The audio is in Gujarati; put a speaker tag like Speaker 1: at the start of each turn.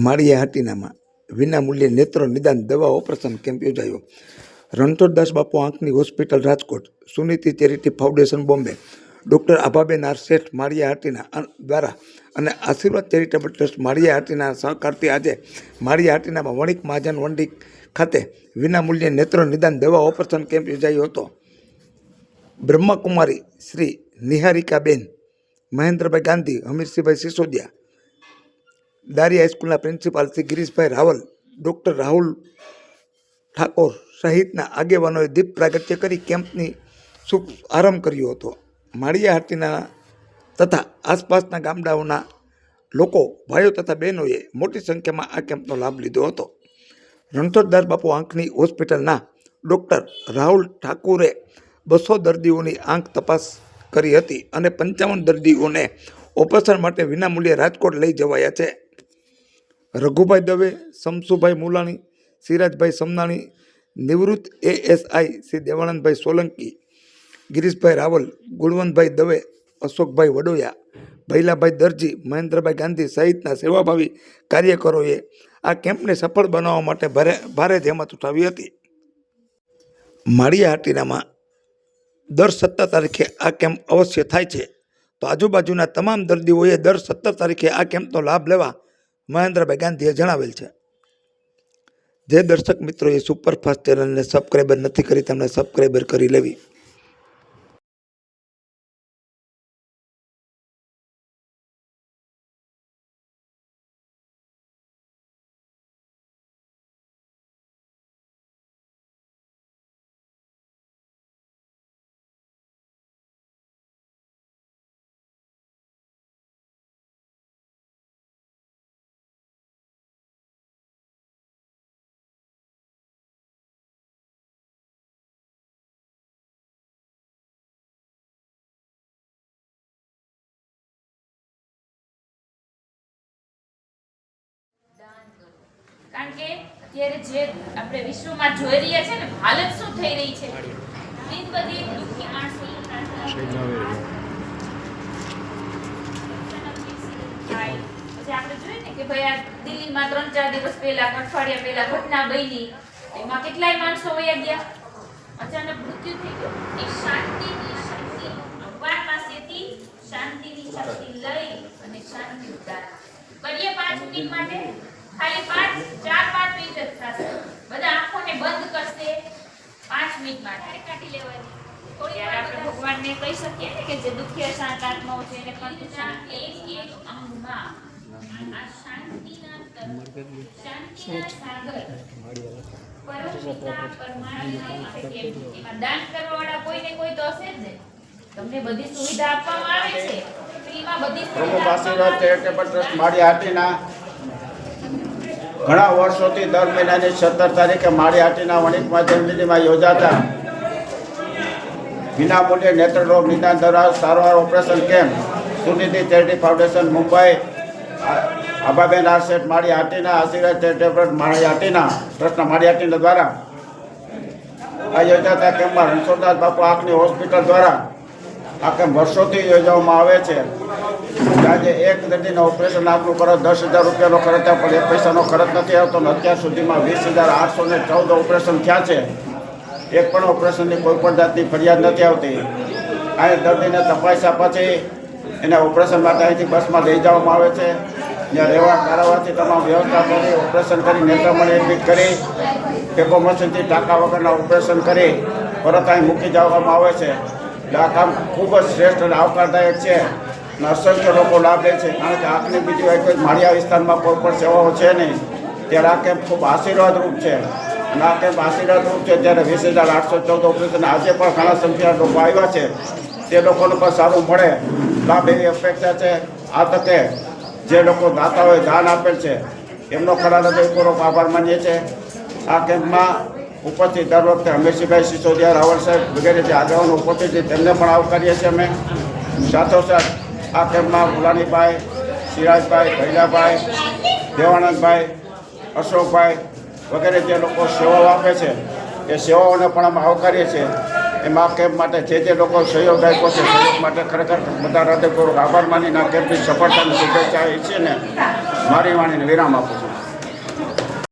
Speaker 1: માળિયા હાટીનામાં વિનામૂલ્યે નેત્ર નિદાન દવા ઓપરેશન કેમ્પ યોજાયો. રણછોડદાસ બાપુ આંખની hospital Rajkot, Suniti charity foundation Bombay, doctor Abhaben R Sheth Maliya Hatina દ્વારા અને આશીર્વાદ ચેરિટેબલ ટ્રસ્ટ માળિયા હાટીના સહકારથી આજે માળિયા હાટીનામાં વણિક મહાજન વંડી ખાતે વિનામૂલ્યે નેત્ર નિદાન દવા ઓપરેશન કેમ્પ યોજાયો હતો. બ્રહ્માકુમારી શ્રી નિહારિકાબેન, મહેન્દ્રભાઈ ગાંધી, હમીરસિંહભાઈ સિસોદિયા, દારી હાઈસ્કૂલના પ્રિન્સિપાલ શ્રી ગિરીશભાઈ રાવલ, ડૉક્ટર રાહુલ ઠાકોર સહિતના આગેવાનોએ દીપ પ્રાગટ્ય કરી કેમ્પની શુભ આરંભ કર્યો હતો. માળિયા હાટીના તથા આસપાસના ગામડાઓના લોકો, ભાઈઓ તથા બહેનોએ મોટી સંખ્યામાં આ કેમ્પનો લાભ લીધો હતો. રણછોડદાસ બાપુ આંખની હોસ્પિટલના ડૉક્ટર રાહુલ ઠાકુરે 200 દર્દીઓની આંખ તપાસ કરી હતી અને 55 દર્દીઓને ઓપરેશન માટે વિનામૂલ્યે રાજકોટ લઈ જવાયા છે. રઘુભાઈ દવે, શમસુભાઈ મુલાણી, સિરાજભાઈ સમનાણી, નિવૃત્ત એએસઆઈ શ્રી દેવાનંદભાઈ સોલંકી, ગિરીશભાઈ રાવલ, ગુણવંતભાઈ દવે, અશોકભાઈ વડોયા, ભૈલાભાઈ દરજી, મહેન્દ્રભાઈ ગાંધી સહિતના સેવાભાવી કાર્યકરોએ આ કેમ્પને સફળ બનાવવા માટે ભારે જહેમત ઉઠાવી હતી. માળિયા હાટીનામાં દર 17 તારીખે આ કેમ્પ અવશ્ય થાય છે, તો આજુબાજુના તમામ દર્દીઓએ દર 17 તારીખે આ કેમ્પનો લાભ લેવા મહેન્દ્રભાઈ ગાંધીએ જણાવેલ છે. જે દર્શક મિત્રોએ સુપરફાસ્ટ ચેનલને સબસ્ક્રાઈબર નથી કરી તેમને સબસ્ક્રાઈબર કરી લેવી.
Speaker 2: કારણ કે અત્યારે જે આપણે વિશ્વમાં જોઈ રહ્યા છે ને હાલત શું થઈ રહી છે, એ બધી દુઃખી માણસો પછી આપણે જોઈએ ને કે ભાઈ આ દિલ્હીમાં 3-4 દિવસ પહેલા, અઠવાડિયા પહેલા ઘટના બની, એમાં કેટલાય માણસો વયા ગયા, અચાનક મૃત્યુ થઈ ગયું. એ શાંતિની શક્તિ ભગવાન પાસેથી શાંતિની શક્તિ લઈ અને શાંતિ ઉતાર કરીએ 5 મિનિટ માટે. ખાલી 4-5 મિનિટ જ થશે. બધા આંખોને બંધ કરશે 5 મિનિટ માટે કાઢી લેવાની. થોડી વાર આપણે ભગવાનને કહી શકીએ ને કે જે દુખિયા શાંત આત્માઓ છે એને પંચના એક અંગમાં આ શાંતિના શાંતિના સાગર પરમપિતા પરમાત્મા એમાં દાન કરવાવાળા કોઈ ને કોઈ તો હશે જ ને. તમને બધી સુવિધા આપવામાં આવે છે, ફ્રીમાં બધી સુવિધા
Speaker 3: આશીર્વાદ ચેરિટેબલ ટ્રસ્ટ માળિયા હાટીના ઘણા વર્ષોથી દર મહિનાની 17 તારીખે માળિયા હાટીના વણિક મહાજન યોજાતા વિનામૂલ્યે નેત્રરોગ નિદાન દવા સારવાર operation camp Suniti charity foundation Mumbai, Abhaben R Sheth Maliya Hatina, આશીર્વાદ ચેરિટેબલ માળિયા હાટીના ટ્રસ્ટના માળિયા હાટીના દ્વારા આ યોજાતા કેમ્પમાં રણછોડદાસ બાપુ આંખની હોસ્પિટલ દ્વારા આ કેમ્પ વર્ષોથી યોજવામાં આવે છે. આજે એક દર્દીને ઓપરેશન આંખનું કરો 10,000 રૂપિયાનો ખર્ચ થાય, પણ 1 પૈસાનો ખર્ચ નથી આવતો. અત્યાર સુધીમાં 20,814 ઓપરેશન થયા છે. એક પણ ઓપરેશનની કોઈ પણ જાતની ફરિયાદ નથી આવતી. આ દર્દીને તપાસ્યા પછી એને ઓપરેશન માટે અહીંથી બસમાં લઈ જવામાં આવે છે. જ્યાં રહેવા કારવાથી તમામ વ્યવસ્થા કરી ઓપરેશન કરી નેત્રમણી એડમિટ કરી પેપો મશીનથી ટાંકા વગરના ઓપરેશન કરી પરત અહીં મૂકી જવામાં આવે છે. આ કામ ખૂબ જ શ્રેષ્ઠ અને આવકારદાયક છે અને અસંખ્ય લોકો લાભ લે છે. કારણ કે આંખની બીજી કોઈ માળિયા વિસ્તારમાં કોઈ પણ સેવાઓ છે નહીં, ત્યારે આ કેમ્પ ખૂબ આશીર્વાદરૂપ છે. અને આ કેમ્પ આશીર્વાદરૂપ છે ત્યારે 20,814 ઓપરેશન આજે પણ ઘણા સંખ્યા લોકો આવ્યા છે. તે લોકોને પણ સારું મળે લાભ એવી અપેક્ષા છે. આ તકે જે લોકો દાતાઓએ દાન આપેલ છે એમનો ખરા હૃદયપૂર્વક આભાર માનીએ છીએ. આ કેમ્પમાં ઉપસ્થિત દર વખતે હમીરસિંહભાઈ સિસોદિયા, રાવલ સાહેબ વગેરે જે આગેવાનો ઉપસ્થિત છે તેમને પણ આવકારીએ છીએ અમે. સાથોસાથ આ કેમ્પમાં મુલાણીભાઈ, સિરાજભાઈ, ભૈલાભાઈ, દેવાનંદભાઈ, અશોકભાઈ વગેરે જે લોકો સેવાઓ આપે છે એ સેવાઓને પણ અમે આવકારીએ છીએ. એમાં આ કેમ્પ માટે જે લોકો સહયોગ આપ્યો છે સહયોગ માટે ખરેખર બધા હૃદયપૂર્વક આભાર માનીને આ કેમ્પની સફળતાની શુભેચ્છા ઈચ્છીને મારી વાણીને વિરામ આપું છું.